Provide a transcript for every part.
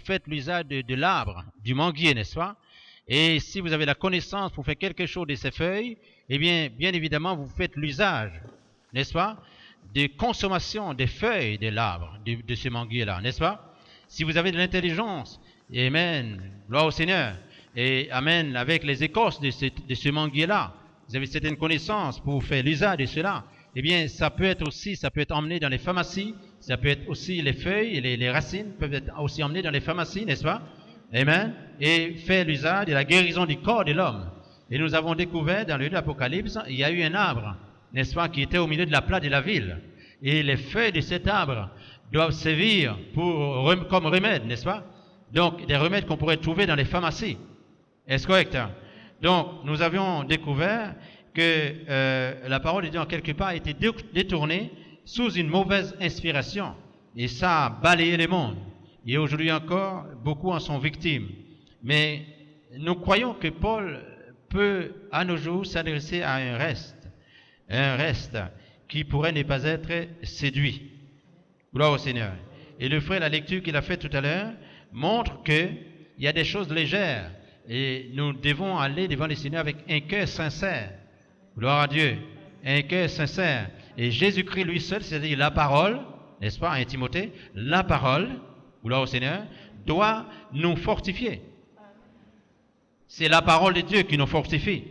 faites l'usage de l'arbre, du manguier, n'est-ce pas? Et si vous avez la connaissance pour faire quelque chose de ces feuilles, eh bien évidemment, vous faites l'usage, n'est-ce pas, de consommation des feuilles de l'arbre, de ce manguier-là, n'est-ce pas? Si vous avez de l'intelligence, amen, gloire au Seigneur, et amen, avec les écorces de ce manguier-là, vous avez certaines connaissances pour faire l'usage de cela, eh bien, ça peut être emmené dans les pharmacies, ça peut être aussi les feuilles et les racines peuvent être aussi emmenées dans les pharmacies, n'est-ce pas? Amen. Et faire l'usage de la guérison du corps de l'homme. Et nous avons découvert dans le livre de l'Apocalypse, il y a eu un arbre, n'est-ce pas, qui était au milieu de la place de la ville. Et les feuilles de cet arbre doivent servir comme remède, n'est-ce pas? Donc, des remèdes qu'on pourrait trouver dans les pharmacies. Est-ce correct? Donc, nous avions découvert que la parole de Dieu en quelque part a été détournée sous une mauvaise inspiration. Et ça a balayé le monde. Et aujourd'hui encore, beaucoup en sont victimes. Mais nous croyons que Paul peut, à nos jours, s'adresser à un reste qui pourrait ne pas être séduit. Gloire au Seigneur. Et le frère, la lecture qu'il a faite tout à l'heure, montre qu'il y a des choses légères. Et nous devons aller devant le Seigneur avec un cœur sincère. Gloire à Dieu. Un cœur sincère. Et Jésus-Christ lui seul, c'est-à-dire la parole, n'est-ce pas, 1 Timothée, la parole, gloire au Seigneur, doit nous fortifier. C'est la parole de Dieu qui nous fortifie.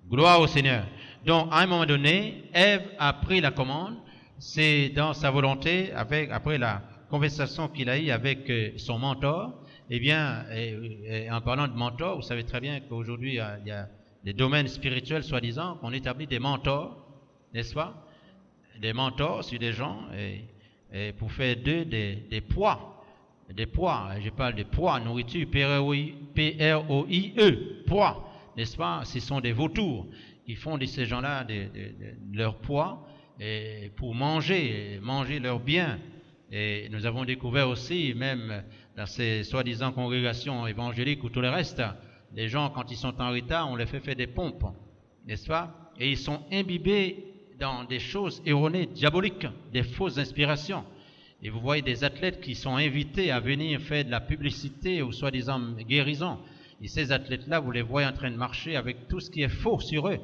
Gloire au Seigneur. Donc, à un moment donné, Ève a pris la commande. C'est dans sa volonté, après la conversation qu'il a eue avec son mentor. Eh bien, en parlant de mentor, vous savez très bien qu'aujourd'hui, il y a des domaines spirituels, soi-disant, qu'on établit des mentors, n'est-ce pas? Des mentors sur des gens, et pour faire d'eux des poids. Des poids, je parle de poids, nourriture, P-R-O-I-E, poids, n'est-ce pas? Ce sont des vautours qui font de ces gens-là leur poids et pour manger leurs biens. Et nous avons découvert aussi, même dans ces soi-disant congrégations évangéliques ou tout le reste, les gens, quand ils sont en retard, on les fait faire des pompes, n'est-ce pas? Et ils sont imbibés dans des choses erronées, diaboliques, des fausses inspirations. Et vous voyez des athlètes qui sont invités à venir faire de la publicité ou soi-disant guérison. Et ces athlètes-là, vous les voyez en train de marcher avec tout ce qui est faux sur eux,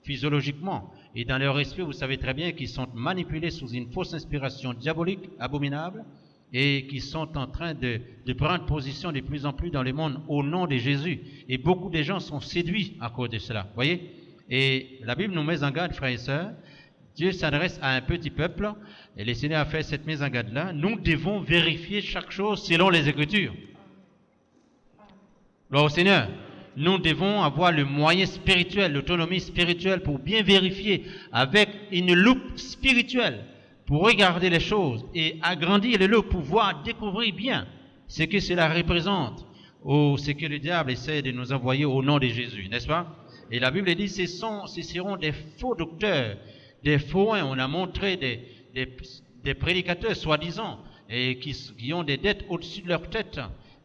physiologiquement. Et dans leur esprit, vous savez très bien qu'ils sont manipulés sous une fausse inspiration diabolique, abominable, et qui sont en train de prendre position de plus en plus dans le monde au nom de Jésus. Et beaucoup de gens sont séduits à cause de cela. Vous voyez? Et la Bible nous met en garde, frères et sœurs. Dieu s'adresse à un petit peuple, et le Seigneur a fait cette mise en garde-là. Nous devons vérifier chaque chose selon les Écritures. Gloire au Seigneur. Nous devons avoir le moyen spirituel, l'autonomie spirituelle pour bien vérifier avec une loupe spirituelle, pour regarder les choses et agrandir le lot, pour pouvoir découvrir bien ce que cela représente, ou ce que le diable essaie de nous envoyer au nom de Jésus, n'est-ce pas? Et la Bible dit, ce seront des faux docteurs, des faux, on a montré des prédicateurs soi-disant, et qui ont des dettes au-dessus de leur tête,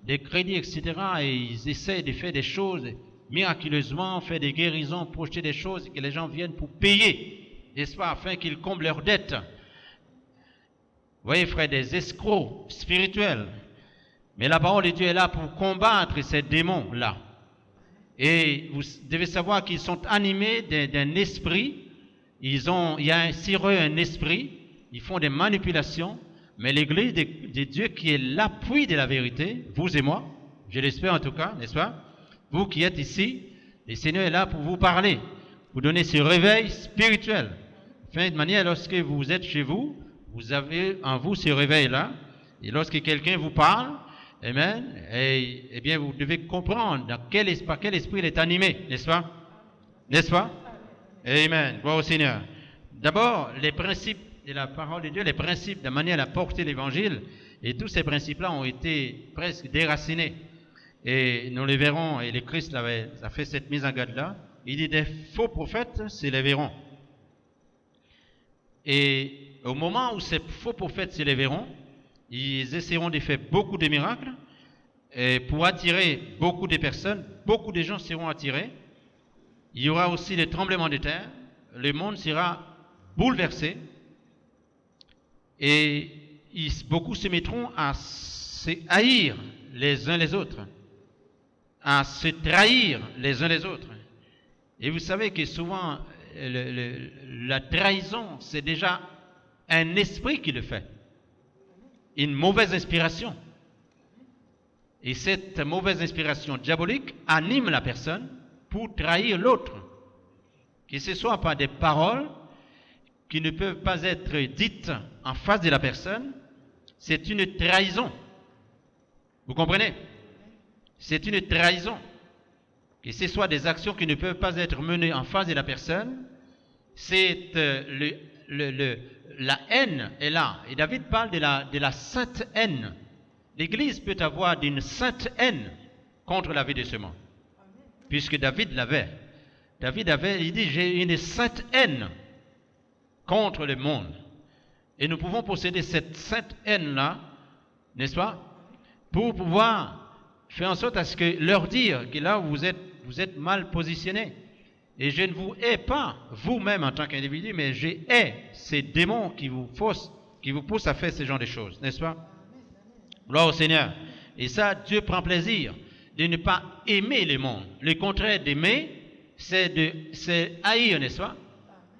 des crédits, etc. Et ils essaient de faire des choses miraculeusement, faire des guérisons, projeter des choses et que les gens viennent pour payer, n'est-ce pas, afin qu'ils comblent leurs dettes. Vous voyez, frère, des escrocs spirituels. Mais la parole de Dieu est là pour combattre ces démons-là. Et vous devez savoir qu'ils sont animés d'un esprit. Il y a sur eux un esprit. Ils font des manipulations. Mais l'église de Dieu qui est l'appui de la vérité, vous et moi, je l'espère en tout cas, n'est-ce pas? Vous qui êtes ici, le Seigneur est là pour vous parler, vous donner ce réveil spirituel. Enfin, de manière, lorsque vous êtes chez vous, vous avez en vous ce réveil-là, et lorsque quelqu'un vous parle, amen, eh bien, vous devez comprendre par quel esprit il est animé, n'est-ce pas? N'est-ce pas? Amen, gloire au Seigneur. D'abord, les principes de la parole de Dieu, les principes de manière à porter l'évangile, et tous ces principes-là ont été presque déracinés. Et nous les verrons, et le Christ a fait cette mise en garde-là. Il dit des faux prophètes s'élèveront. Et au moment où ces faux prophètes s'élèveront, ils essaieront de faire beaucoup de miracles, et pour attirer beaucoup de personnes, beaucoup de gens seront attirés. Il y aura aussi des tremblements de terre, le monde sera bouleversé, et beaucoup se mettront à haïr les uns les autres, à se trahir les uns les autres. Et vous savez que souvent, la trahison, c'est déjà un esprit qui le fait, une mauvaise inspiration. Et cette mauvaise inspiration diabolique anime la personne pour trahir l'autre, que ce soit par des paroles qui ne peuvent pas être dites en face de la personne. C'est une trahison. Vous comprenez? C'est une trahison. Que ce soit des actions qui ne peuvent pas être menées en face de la personne, c'est la haine est là. Et David parle de la sainte haine. L'Église peut avoir une sainte haine contre la vie de ce monde. Puisque David l'avait. Il dit, j'ai une sainte haine contre le monde. Et nous pouvons posséder cette sainte haine-là, n'est-ce pas, pour pouvoir faire en sorte à ce que leur dire que là vous êtes mal positionné. Et je ne vous hais pas, vous-même en tant qu'individu, mais je hais ces démons qui vous poussent à faire ce genre de choses, n'est-ce pas? Gloire au Seigneur. Et ça, Dieu prend plaisir de ne pas aimer le monde. Le contraire d'aimer, c'est haïr, n'est-ce pas?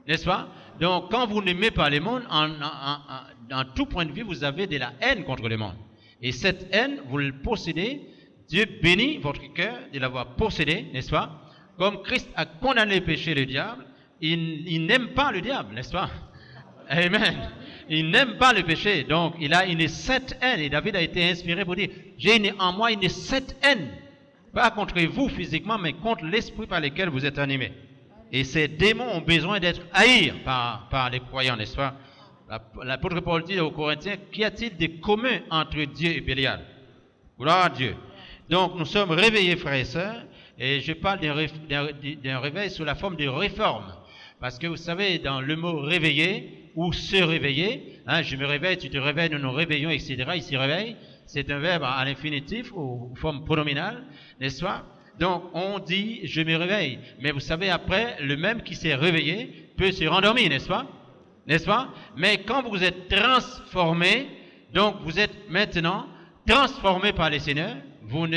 N'est-ce pas? Donc, quand vous n'aimez pas le monde, en tout point de vue, vous avez de la haine contre le monde. Et cette haine, vous le possédez. Dieu bénit votre cœur de l'avoir possédé, n'est-ce pas? Comme Christ a condamné le péché et le diable, il n'aime pas le diable, n'est-ce pas? Amen. Il n'aime pas le péché, donc il a une sainte haine. Et David a été inspiré pour dire, j'ai en moi une sainte haine. Pas contre vous physiquement, mais contre l'esprit par lequel vous êtes animés. Et ces démons ont besoin d'être haïs par les croyants, n'est-ce pas? L'apôtre Paul dit aux Corinthiens, qu'y a-t-il de commun entre Dieu et Bélial? Gloire à Dieu. Donc nous sommes réveillés, frères et sœurs, et je parle d'un réveil sous la forme de réforme. Parce que vous savez, dans le mot réveiller ou se réveiller, hein, je me réveille, tu te réveilles, nous nous réveillons, etc. Il se réveille, c'est un verbe à l'infinitif ou forme pronominale, n'est-ce pas? Donc on dit je me réveille. Mais vous savez, après, le même qui s'est réveillé peut se rendormir, n'est-ce pas? N'est-ce pas? Mais quand vous êtes transformé, donc vous êtes maintenant transformé par le Seigneur, vous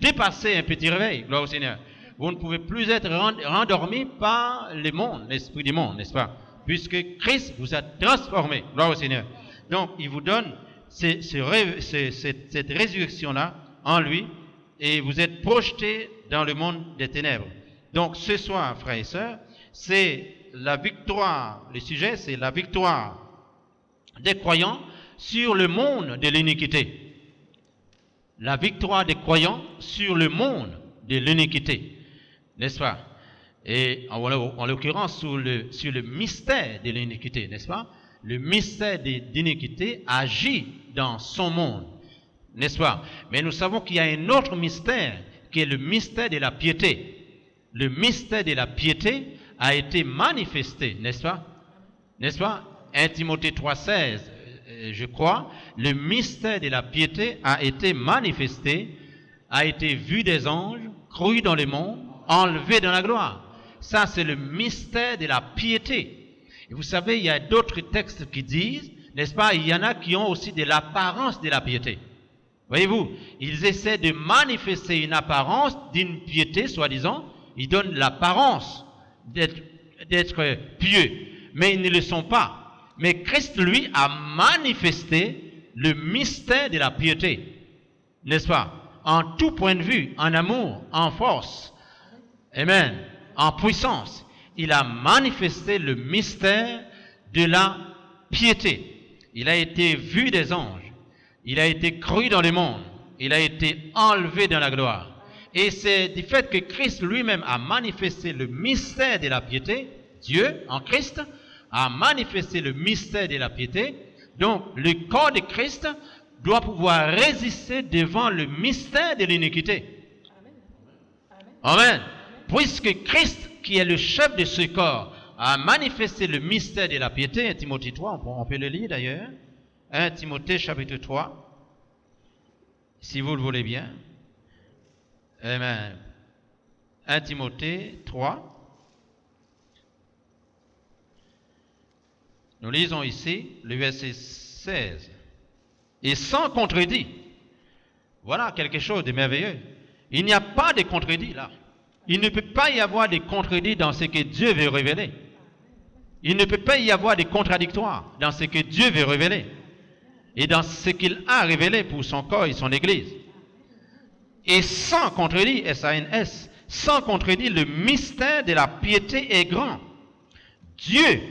dépassez un petit réveil, gloire au Seigneur. Vous ne pouvez plus être rendormi par le monde, l'esprit du monde, n'est-ce pas? Puisque Christ vous a transformé, gloire au Seigneur. Donc il vous donne cette résurrection-là en lui, et vous êtes projetés dans le monde des ténèbres. Donc ce soir, frères et sœurs, c'est la victoire, le sujet c'est la victoire des croyants sur le monde de l'iniquité. La victoire des croyants sur le monde de l'iniquité, n'est-ce pas? Et en l'occurrence sur le mystère de l'iniquité, n'est-ce pas? Le mystère de l'iniquité agit dans son monde, n'est-ce pas? Mais nous savons qu'il y a un autre mystère qui est le mystère de la piété. Le mystère de la piété a été manifesté, n'est-ce pas? N'est-ce pas? 1 Timothée 3,16, je crois, le mystère de la piété a été manifesté, a été vu des anges, cru dans le monde, enlevé dans la gloire. Ça, c'est le mystère de la piété. Et vous savez, il y a d'autres textes qui disent, n'est-ce pas, il y en a qui ont aussi de l'apparence de la piété. Voyez-vous, ils essaient de manifester une apparence d'une piété, soi-disant, ils donnent l'apparence d'être pieux, mais ils ne le sont pas. Mais Christ, lui, a manifesté le mystère de la piété, n'est-ce pas? En tout point de vue, en amour, en force, amen, en puissance. Il a manifesté le mystère de la piété. Il a été vu des anges. Il a été cru dans le monde. Il a été enlevé dans la gloire. Et c'est du fait que Christ lui-même a manifesté le mystère de la piété, Dieu en Christ a manifesté le mystère de la piété. Donc le corps de Christ doit pouvoir résister devant le mystère de l'iniquité. Amen. Puisque Christ, qui est le chef de ce corps, a manifesté le mystère de la piété, 1 Timothée 3, on peut le lire d'ailleurs, 1 Timothée chapitre 3, si vous le voulez bien. Amen. 1 Timothée 3. Nous lisons ici le verset 16. Et sans contredit, Voilà quelque chose de merveilleux. Il n'y a pas de contredit là. Il ne peut pas y avoir de contredit dans ce que Dieu veut révéler. Il ne peut pas y avoir de contradictoire dans ce que Dieu veut révéler et dans ce qu'il a révélé pour son corps et son Église. Et sans contredit, S-A-N-S, sans contredit, le mystère de la piété est grand. Dieu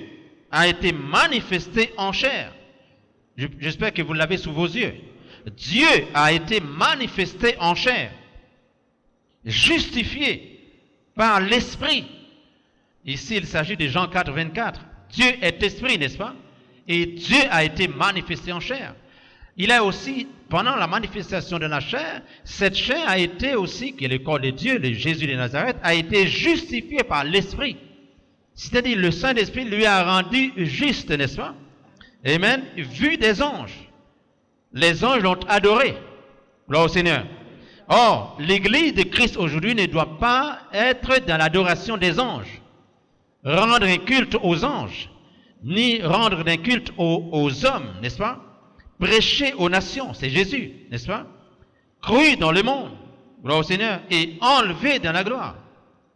a été manifesté en chair. J'espère que vous l'avez sous vos yeux. Dieu a été manifesté en chair, justifié par l'Esprit. Ici, il s'agit de Jean 4, 24. Dieu est esprit, n'est-ce pas? Et Dieu a été manifesté en chair. Il a aussi, pendant la manifestation de la chair, cette chair a été aussi, qui est le corps de Dieu, le Jésus de Nazareth, a été justifié par l'Esprit. C'est-à-dire, le Saint-Esprit lui a rendu juste, n'est-ce pas? Amen. Vu des anges. Les anges l'ont adoré. Gloire au Seigneur. Or, l'Église de Christ aujourd'hui ne doit pas être dans l'adoration des anges. Rendre un culte aux anges, ni rendre un culte aux hommes, n'est-ce pas? Prêcher aux nations, c'est Jésus, n'est-ce pas? Cru dans le monde, gloire au Seigneur, et enlevé dans la gloire.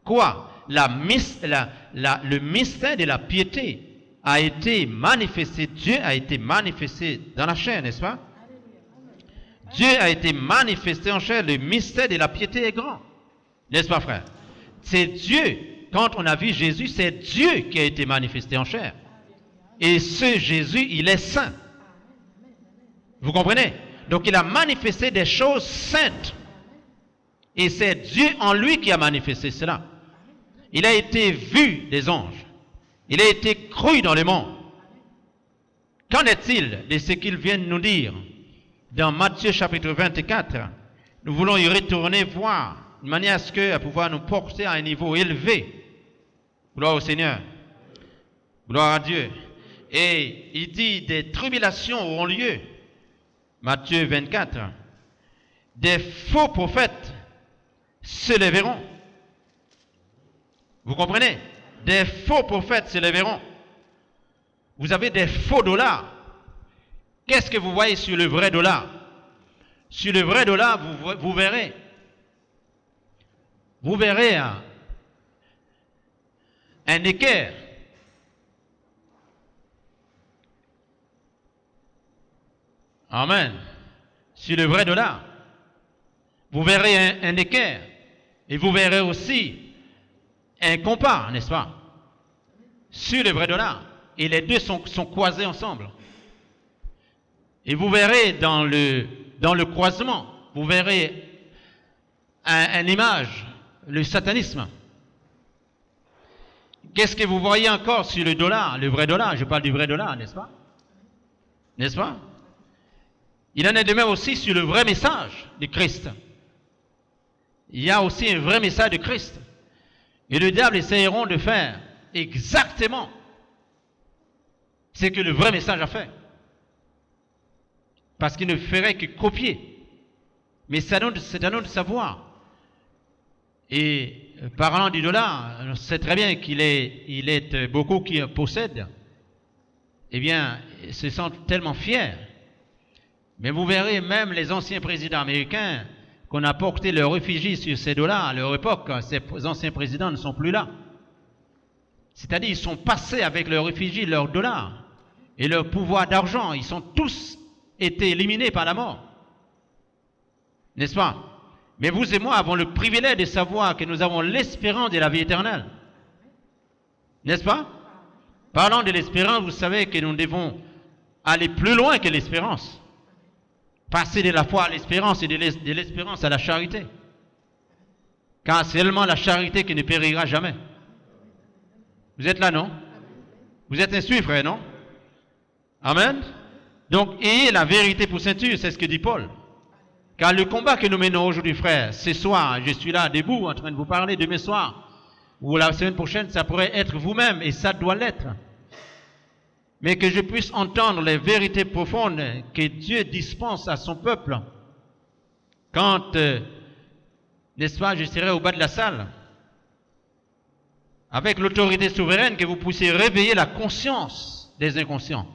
Quoi? Le mystère de la piété a été manifesté, Dieu a été manifesté dans la chair, n'est-ce pas? Dieu a été manifesté en chair, le mystère de la piété est grand, n'est-ce pas, frère? C'est Dieu. Quand on a vu Jésus, c'est Dieu qui a été manifesté en chair. Et ce Jésus, il est saint. Vous comprenez? Donc il a manifesté des choses saintes. Et c'est Dieu en lui qui a manifesté cela. Il a été vu des anges. Il a été cru dans le monde. Qu'en est-il de ce qu'il vient de nous dire dans Matthieu chapitre 24? Nous voulons y retourner voir, de manière à pouvoir nous porter à un niveau élevé. Gloire au Seigneur. Gloire à Dieu. Et il dit, des tribulations auront lieu. Matthieu 24. Des faux prophètes se lèveront. Vous comprenez? Des faux prophètes se lèveront. Vous avez des faux dollars. Qu'est-ce que vous voyez sur le vrai dollar? Sur le vrai dollar, vous verrez. Vous verrez un équerre. Amen. Sur le vrai dollar. Vous verrez un équerre. Et vous verrez aussi un compas, n'est-ce pas? Sur le vrai dollar. Et les deux sont croisés ensemble. Et vous verrez dans le croisement, vous verrez une image, le satanisme. Qu'est-ce que vous voyez encore sur le dollar, le vrai dollar? Je parle du vrai dollar, n'est-ce pas? N'est-ce pas? Il en est de même aussi sur le vrai message de Christ. Il y a aussi un vrai message de Christ. Et le diable essayeront de faire exactement ce que le vrai message a fait. Parce qu'il ne ferait que copier. Mais c'est à nous de savoir. Et parlant du dollar, on sait très bien qu'il est beaucoup qui possèdent. Eh bien, ils se sentent tellement fiers. Mais vous verrez même les anciens présidents américains qu'on a porté leur réfugiés sur ces dollars à leur époque, ces anciens présidents ne sont plus là. C'est-à-dire ils sont passés avec leurs réfugiés, leurs dollars et leur pouvoir d'argent. Ils sont tous été éliminés par la mort. N'est-ce pas? Mais vous et moi avons le privilège de savoir que nous avons l'espérance de la vie éternelle. N'est-ce pas? Parlant de l'espérance, vous savez que nous devons aller plus loin que l'espérance. Passer de la foi à l'espérance et de l'espérance à la charité. Car c'est seulement la charité qui ne périra jamais. Vous êtes là, non? Vous êtes instruits, frère, non? Amen. Donc, ayez la vérité pour ceinture, c'est ce que dit Paul. Car le combat que nous menons aujourd'hui, frère, ce soir, je suis là debout en train de vous parler, demain soir, ou la semaine prochaine, ça pourrait être vous-même, et ça doit l'être. Mais que je puisse entendre les vérités profondes que Dieu dispense à son peuple. Quand, n'est-ce pas, je serai au bas de la salle, avec l'autorité souveraine, que vous puissiez réveiller la conscience des inconscients.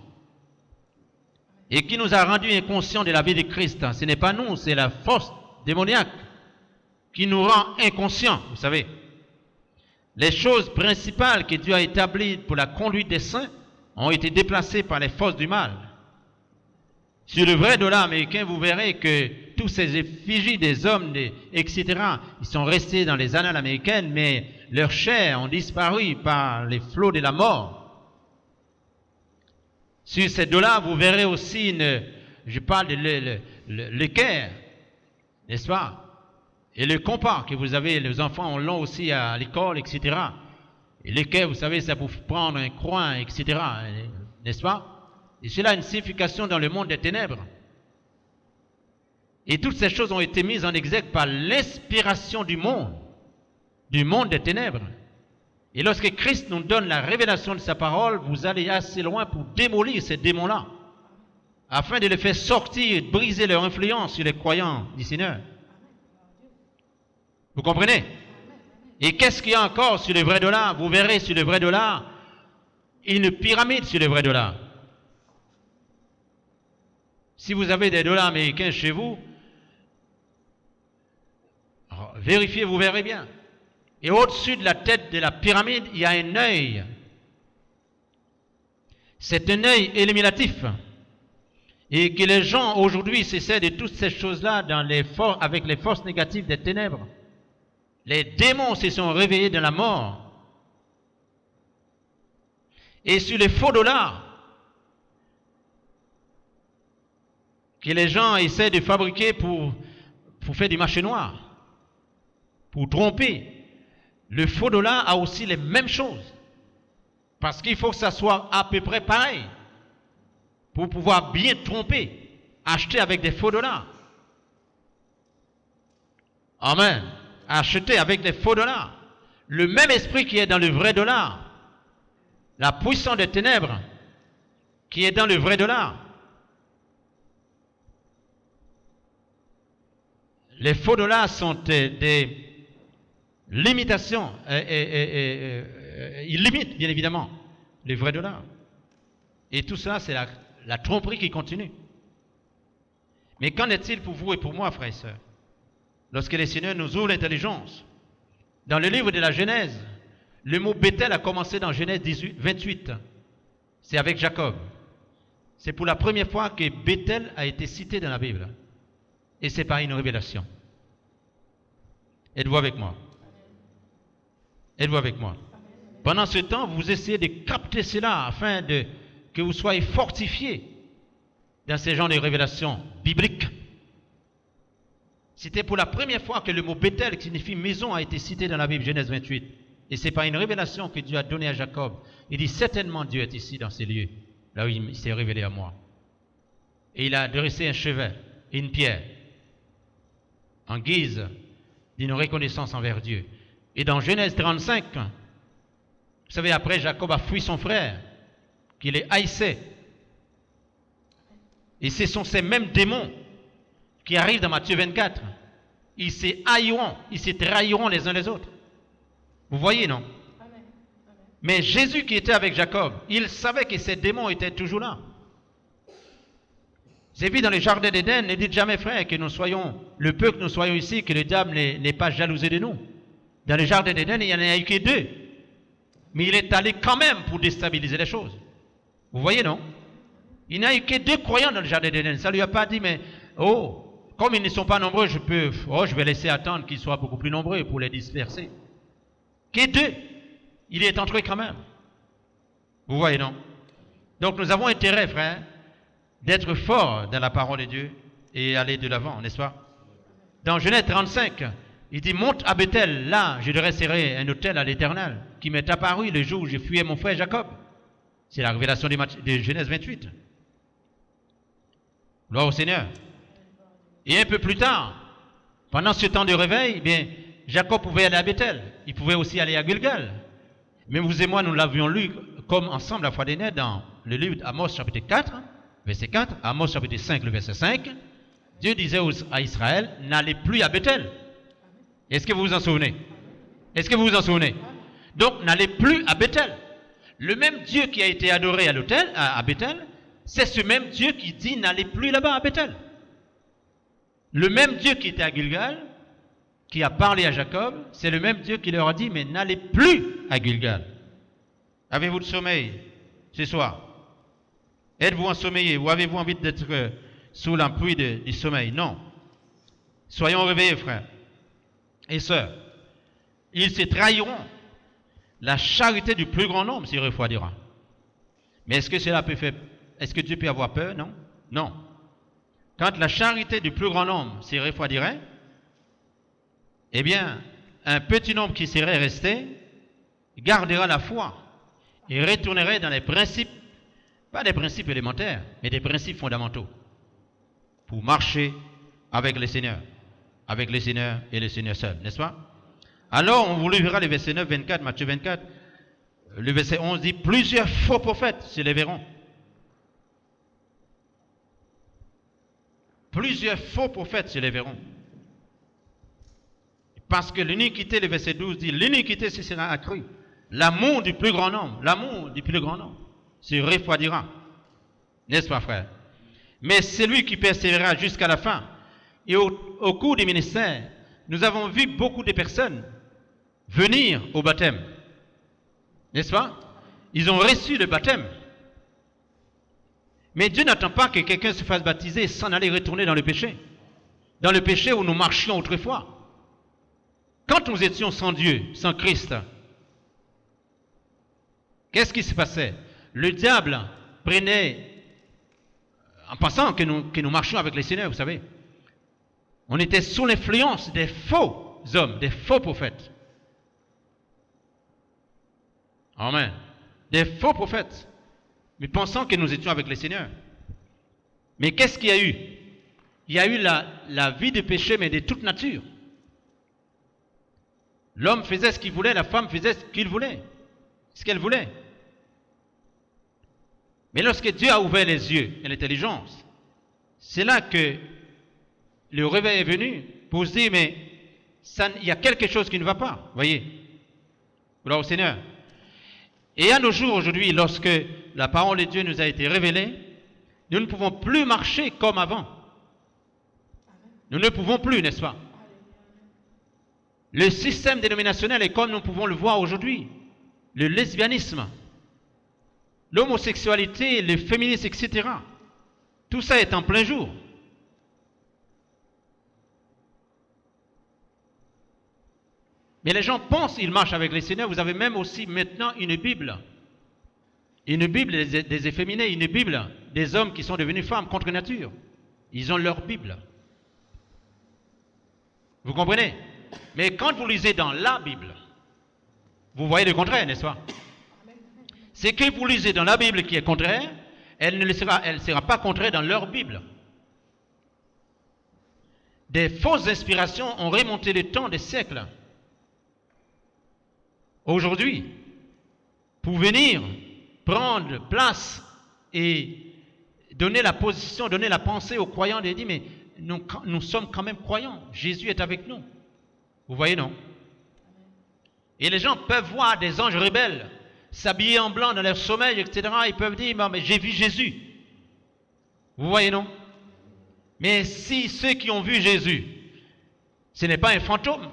Et qui nous a rendus inconscients de la vie de Christ. Ce n'est pas nous, c'est la force démoniaque qui nous rend inconscients, vous savez. Les choses principales que Dieu a établies pour la conduite des saints ont été déplacées par les forces du mal. Sur le vrai dollar américain, vous verrez que tous ces effigies des hommes, etc., ils sont restés dans les annales américaines, mais leurs chairs ont disparu par les flots de la mort. Sur ces dollars, vous verrez aussi je parle de l'équerre, n'est-ce pas? Et le compas que vous avez, les enfants l'ont aussi à l'école, etc. Et l'équerre, vous savez, ça pour prendre un coin, etc., n'est-ce pas? Et cela a une signification dans le monde des ténèbres. Et toutes ces choses ont été mises en exergue par l'inspiration du monde des ténèbres. Et lorsque Christ nous donne la révélation de sa parole, vous allez assez loin pour démolir ces démons-là, afin de les faire sortir et de briser leur influence sur les croyants du Seigneur. Vous comprenez? Et qu'est-ce qu'il y a encore sur le vrai dollar? Vous verrez sur le vrai dollar une pyramide sur le vrai dollar. Si vous avez des dollars américains chez vous, vérifiez, vous verrez bien. Et au-dessus de la tête de la pyramide, il y a un œil. C'est un œil éliminatif. Et que les gens aujourd'hui s'essaient de toutes ces choses-là avec les forces négatives des ténèbres. Les démons se sont réveillés de la mort. Et sur les faux dollars, que les gens essaient de fabriquer pour faire du marché noir, pour tromper. Le faux dollar a aussi les mêmes choses. Parce qu'il faut que ça soit à peu près pareil. Pour pouvoir bien tromper. Acheter avec des faux dollars. Amen. Acheter avec des faux dollars. Le même esprit qui est dans le vrai dollar. La puissance des ténèbres qui est dans le vrai dollar. Les faux dollars sont des limitations. Ils limitent, bien évidemment, les vrais dollars. Et tout ça, c'est la tromperie qui continue. Mais qu'en est-il pour vous et pour moi, frères et sœurs? Lorsque le Seigneur nous ouvre l'intelligence, dans le livre de la Genèse, le mot Béthel a commencé dans Genèse 28. C'est avec Jacob. C'est pour la première fois que Béthel a été cité dans la Bible. Et c'est pas une révélation. Êtes-vous avec moi? Êtes-vous avec moi? Pendant ce temps, vous essayez de capter cela afin que vous soyez fortifiés dans ces genres de révélations bibliques. C'était pour la première fois que le mot Béthel, qui signifie maison, a été cité dans la Bible, Genèse 28. Et ce n'est pas une révélation que Dieu a donnée à Jacob. Il dit certainement Dieu est ici dans ces lieux, là où il s'est révélé à moi. Et il a dressé un chevet et une pierre en guise d'une reconnaissance envers Dieu. Et dans Genèse 35, vous savez, après Jacob a fui son frère, qu'il les haïssait. Et ce sont ces mêmes démons qui arrivent dans Matthieu 24. Ils se haïront, ils se trahiront les uns les autres. Vous voyez, non? Amen. Mais Jésus qui était avec Jacob, il savait que ces démons étaient toujours là. J'ai vu dans le jardin d'Éden, ne dites jamais, frère, que nous soyons, le peu que nous soyons ici, que le diable n'est pas jalousé de nous. Dans le jardin d'Éden, il n'y en a eu que 2. Mais il est allé quand même pour déstabiliser les choses. Vous voyez, non? Il n'y a eu que 2 croyants dans le jardin d'Éden. Ça ne lui a pas dit, mais, comme ils ne sont pas nombreux, je vais laisser attendre qu'ils soient beaucoup plus nombreux pour les disperser. Que 2. Il est entré quand même. Vous voyez, non? Donc nous avons intérêt, frère, d'être forts dans la parole de Dieu et aller de l'avant, n'est-ce pas? Dans Genèse 35, il dit, monte à Bethel, là je dresserai un autel à l'Éternel, qui m'est apparu le jour où je fuyais mon frère Jacob. C'est la révélation de Genèse 28. Gloire au Seigneur. Et un peu plus tard, pendant ce temps de réveil, eh bien, Jacob pouvait aller à Bethel. Il pouvait aussi aller à Gilgal. Mais vous et moi, nous l'avions lu comme ensemble la fois dernière dans le livre d'Amos chapitre 4, verset 4, Amos chapitre 5, le verset 5. Dieu disait à Israël, n'allez plus à Bethel. Est-ce que vous vous en souvenez? Est-ce que vous vous en souvenez? Donc, n'allez plus à Bethel. Le même Dieu qui a été adoré à Bethel, c'est ce même Dieu qui dit, n'allez plus là-bas à Bethel. Le même Dieu qui était à Gilgal, qui a parlé à Jacob, c'est le même Dieu qui leur a dit, mais n'allez plus à Gilgal. Avez-vous le sommeil ce soir? Êtes-vous ensommeillé ou avez-vous envie d'être sous l'emprise du sommeil? Non. Soyons réveillés, frères et sœurs. Ils se trahiront. La charité du plus grand nombre s'y refroidira. Mais est-ce que cela peut faire... Est-ce que Dieu peut avoir peur? Non. Non. Quand la charité du plus grand nombre s'y refroidirait, eh bien, un petit nombre qui serait resté gardera la foi et retournerait dans les principes, pas des principes élémentaires, mais des principes fondamentaux pour marcher avec le Seigneur et le Seigneur seul, n'est-ce pas? Alors, on vous lira le verset 9, 24, Matthieu 24. Le verset 11 dit, plusieurs faux prophètes se lèveront. Plusieurs faux prophètes se lèveront. Parce que l'iniquité, le verset 12 dit, l'iniquité se sera accrue. L'amour du plus grand nombre, se refroidira. N'est-ce pas, frère? Mais celui qui persévérera jusqu'à la fin. Et au cours du ministère, nous avons vu beaucoup de personnes venir au baptême. N'est-ce pas? Ils ont reçu le baptême. Mais Dieu n'attend pas que quelqu'un se fasse baptiser sans aller retourner dans le péché. Dans le péché où nous marchions autrefois. Quand nous étions sans Dieu, sans Christ, qu'est-ce qui se passait? Le diable prenait, en pensant que nous marchions avec le Seigneur, vous savez, on était sous l'influence des faux hommes, des faux prophètes. Amen. Des faux prophètes. Mais pensant que nous étions avec le Seigneur. Mais qu'est-ce qu'il y a eu? Il y a eu la vie de péché, mais de toute nature. L'homme faisait ce qu'il voulait, la femme faisait ce qu'il voulait, ce qu'elle voulait. Mais lorsque Dieu a ouvert les yeux et l'intelligence, c'est là que le réveil est venu pour se dire, mais il y a quelque chose qui ne va pas, voyez. Gloire au Seigneur. Et à nos jours aujourd'hui, lorsque la parole de Dieu nous a été révélée, nous ne pouvons plus marcher comme avant. Nous ne pouvons plus, n'est-ce pas? Le système dénominationnel est comme nous pouvons le voir aujourd'hui. Le lesbianisme, l'homosexualité, le féminisme, etc. Tout ça est en plein jour. Mais les gens pensent qu'ils marchent avec le Seigneur. Vous avez même aussi maintenant une Bible. Une Bible des efféminés, une Bible des hommes qui sont devenus femmes contre nature. Ils ont leur Bible. Vous comprenez? Mais quand vous lisez dans la Bible, vous voyez le contraire, n'est-ce pas? C'est que vous lisez dans la Bible qui est contraire, elle ne sera pas contraire dans leur Bible. Des fausses inspirations ont remonté le temps des siècles. Aujourd'hui, pour venir prendre place et donner la position, donner la pensée aux croyants, de dire, mais nous sommes quand même croyants, Jésus est avec nous. Vous voyez, non? Et les gens peuvent voir des anges rebelles s'habiller en blanc dans leur sommeil, etc. Ils peuvent dire, mais j'ai vu Jésus. Vous voyez, non? Mais si ceux qui ont vu Jésus, ce n'est pas un fantôme,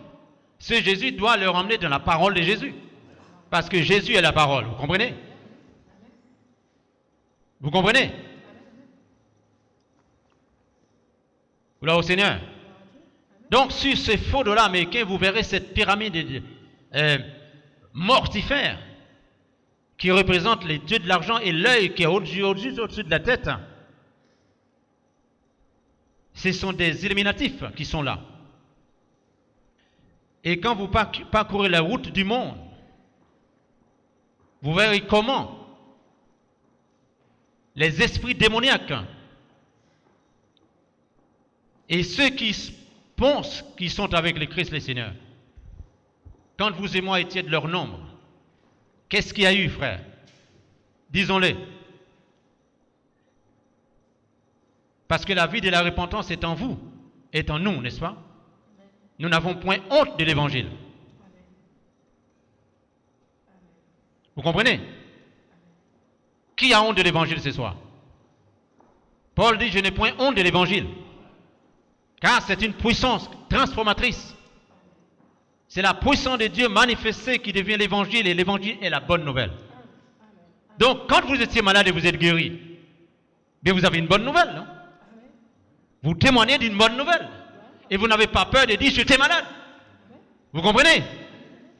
ce Jésus doit leur emmener dans la parole de Jésus. Parce que Jésus est la parole, vous comprenez? Vous comprenez? Gloire au Seigneur. Donc, sur ces faux dollars américains, vous verrez cette pyramide mortifère qui représente les dieux de l'argent et l'œil qui est au-dessus de la tête. Ce sont des illuminatifs qui sont là. Et quand vous parcourez la route du monde, vous verrez comment les esprits démoniaques et ceux qui pensent qu'ils sont avec le Christ le Seigneur, quand vous et moi étiez de leur nombre, qu'est-ce qu'il y a eu, frère? Disons-le. Parce que la vie de la repentance est en vous, est en nous, n'est-ce pas? Nous n'avons point honte de l'évangile. Vous comprenez? Qui a honte de l'évangile ce soir? Paul dit, je n'ai point honte de l'évangile. Car c'est une puissance transformatrice. C'est la puissance de Dieu manifestée qui devient l'évangile, et l'évangile est la bonne nouvelle. Donc, quand vous étiez malade et vous êtes guéri, bien vous avez une bonne nouvelle, non? Vous témoignez d'une bonne nouvelle. Et vous n'avez pas peur de dire j'étais malade. Vous comprenez?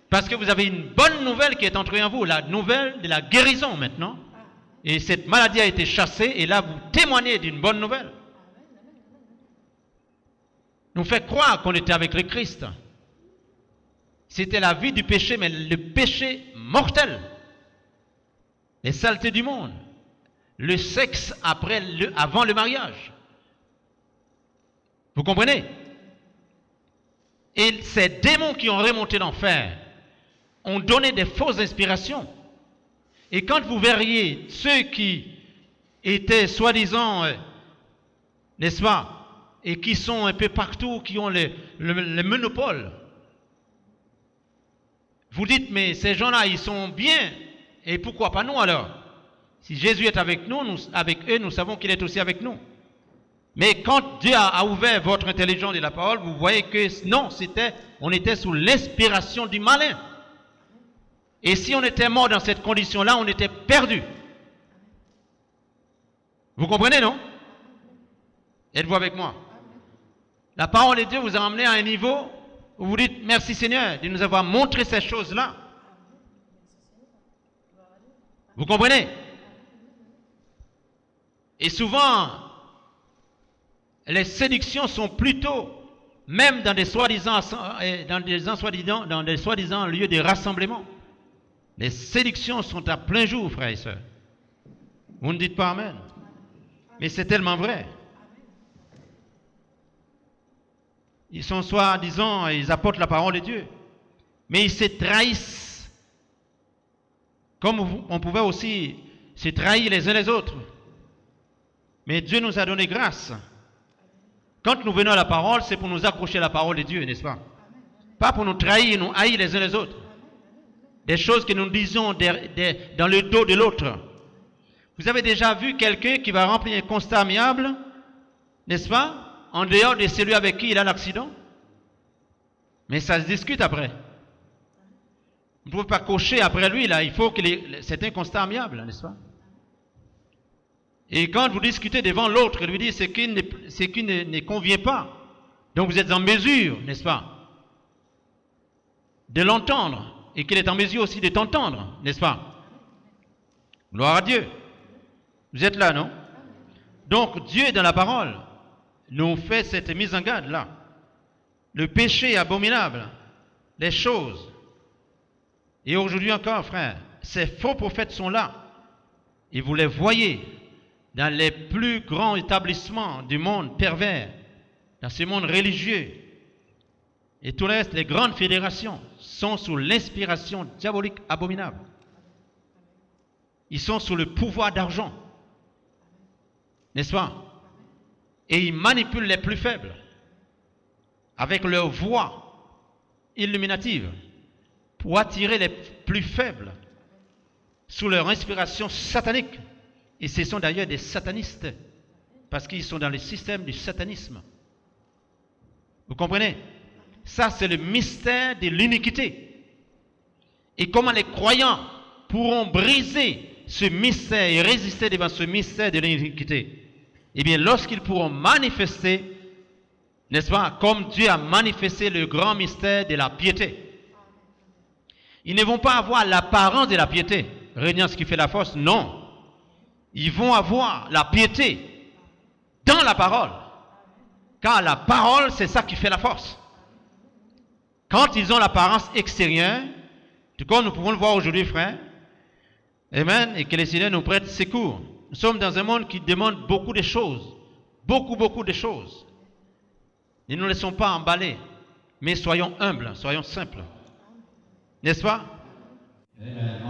Parce que vous avez une bonne nouvelle qui est entrée en vous, la nouvelle de la guérison maintenant. Et cette maladie a été chassée, et là vous témoignez d'une bonne nouvelle. Nous fait croire qu'on était avec le Christ. C'était la vie du péché, mais le péché mortel. Les saletés du monde. Le sexe avant le mariage. Vous comprenez? Et ces démons qui ont remonté l'enfer ont donné des fausses inspirations. Et quand vous verriez ceux qui étaient soi-disant, n'est-ce pas, et qui sont un peu partout, qui ont le monopole, vous dites, mais ces gens-là, ils sont bien, et pourquoi pas nous alors? Si Jésus est avec nous, avec eux, nous savons qu'il est aussi avec nous. Mais quand Dieu a ouvert votre intelligence de la parole, vous voyez que non, on était sous l'inspiration du malin. Et si on était mort dans cette condition-là, on était perdu. Vous comprenez, non? Êtes-vous avec moi? La parole de Dieu vous a emmené à un niveau où vous dites merci Seigneur de nous avoir montré ces choses-là. Vous comprenez? Et souvent, les séductions sont plutôt, même dans des soi-disant lieux de rassemblement. Les séductions sont à plein jour, frères et sœurs. Vous ne dites pas amen. Mais c'est tellement vrai. Ils sont soi-disant, ils apportent la parole de Dieu. Mais ils se trahissent. Comme on pouvait aussi se trahir les uns les autres. Mais Dieu nous a donné grâce. Quand nous venons à la parole, c'est pour nous accrocher à la parole de Dieu, n'est-ce pas? Pas pour nous trahir, nous haïr les uns les autres. Des choses que nous disons dans le dos de l'autre. Vous avez déjà vu quelqu'un qui va remplir un constat amiable, n'est-ce pas, en dehors de celui avec qui il a l'accident? Mais ça se discute après. Vous ne pouvez pas cocher après lui, là. Il faut qu'il ait... C'est un constat amiable, n'est-ce pas? Et quand vous discutez devant l'autre, il lui dit ce qui ne convient pas. Donc vous êtes en mesure, n'est-ce pas, de l'entendre. Et qu'il est en mesure aussi de t'entendre, n'est-ce pas? Gloire à Dieu. Vous êtes là, non? Donc Dieu, dans la parole, nous fait cette mise en garde là. Le péché abominable, les choses. Et aujourd'hui encore, frère, ces faux prophètes sont là. Et vous les voyez dans les plus grands établissements du monde pervers, dans ce monde religieux. Et tout le reste, les grandes fédérations sont sous l'inspiration diabolique abominable. Ils sont sous le pouvoir d'argent. N'est-ce pas? Et ils manipulent les plus faibles avec leur voix illuminative pour attirer les plus faibles sous leur inspiration satanique. Et ce sont d'ailleurs des satanistes parce qu'ils sont dans le système du satanisme. Vous comprenez? Ça, c'est le mystère de l'iniquité. Et comment les croyants pourront briser ce mystère et résister devant ce mystère de l'iniquité? Eh bien, lorsqu'ils pourront manifester, n'est-ce pas, comme Dieu a manifesté le grand mystère de la piété. Ils ne vont pas avoir l'apparence de la piété, régnant ce qui fait la force, non. Ils vont avoir la piété dans la parole. Car la parole, c'est ça qui fait la force. Quand ils ont l'apparence extérieure, tout comme nous pouvons le voir aujourd'hui, frère, amen, et que les Seigneur nous prête secours. Nous sommes dans un monde qui demande beaucoup de choses, beaucoup de choses. Ne nous laissons pas emballer, mais soyons humbles, soyons simples. N'est-ce pas? Amen.